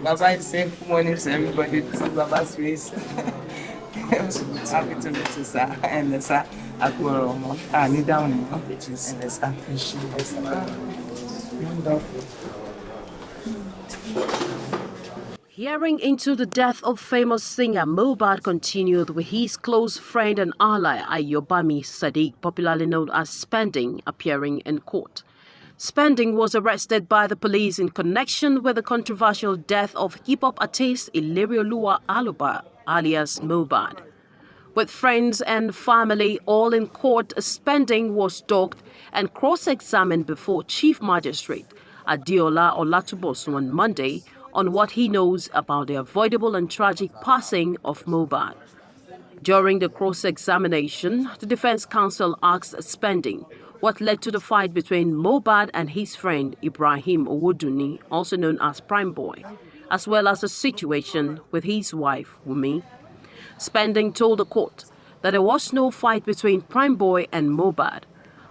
Baba is saying good morning to everybody. This is Baba's face. Happy to meet you, sir. And sir, I need down, which is in the sir. Hearing into the death of famous singer Mohbad continued with his close friend and ally Ayobani Sadiq, popularly known as Spending, appearing in court. Spending was arrested by the police in connection with the controversial death of hip-hop artist Ilerioluwa Aloba, alias Mohbad. With friends and family all in court, Spending was dogged and cross-examined before Chief Magistrate Adeola Olatunbosun on Monday on what he knows about the avoidable and tragic passing of Mohbad. During the cross-examination, the defense counsel asked Spending what led to the fight between Mohbad and his friend Ibrahim Owodunni, also known as Prime Boy, as well as the situation with his wife, Wunmi. Spending told the court that there was no fight between Prime Boy and Mohbad.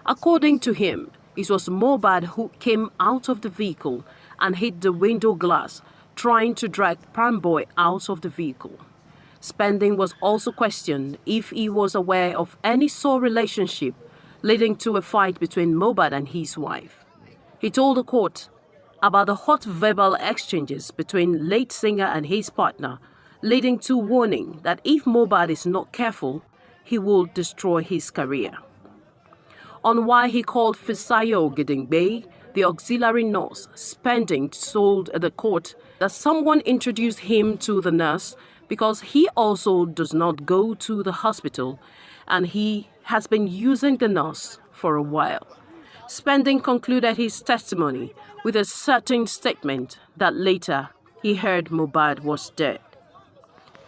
According to him, it was Mohbad who came out of the vehicle and hit the window glass, trying to drag Prime Boy out of the vehicle. Spending was also questioned if he was aware of any sore relationship leading to a fight between Mohbad and his wife. He told the court about the hot verbal exchanges between late singer and his partner, leading to warning that if Mohbad is not careful, he will destroy his career. On why he called Fisayo Gidingbe, the auxiliary nurse, Spending told the court that someone introduced him to the nurse because he also does not go to the hospital and he has been using the nurse for a while. Spending concluded his testimony with a certain statement that later he heard Mohbad was dead.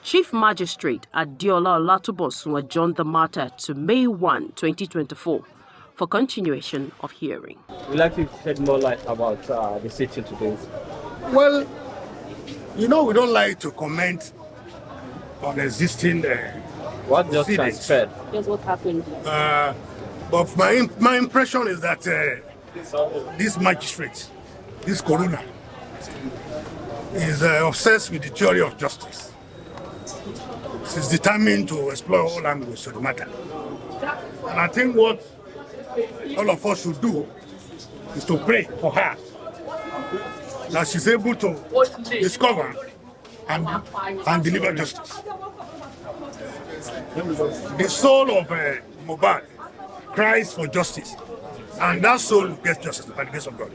Chief Magistrate Adeola Olatunbosun adjourned the matter to May 1, 2024 for continuation of hearing. We'd like to shed more light about the sitting today. Well, we don't like to comment on existing what just transpired? Here's what happened. But my impression is that this magistrate, this coroner, is obsessed with the theory of justice. She's determined to explore all angles of the matter. And I think what all of us should do is to pray for her, that she's able to discover and deliver justice. The soul of Mohbad cries for justice, and that soul gets justice by the grace of God.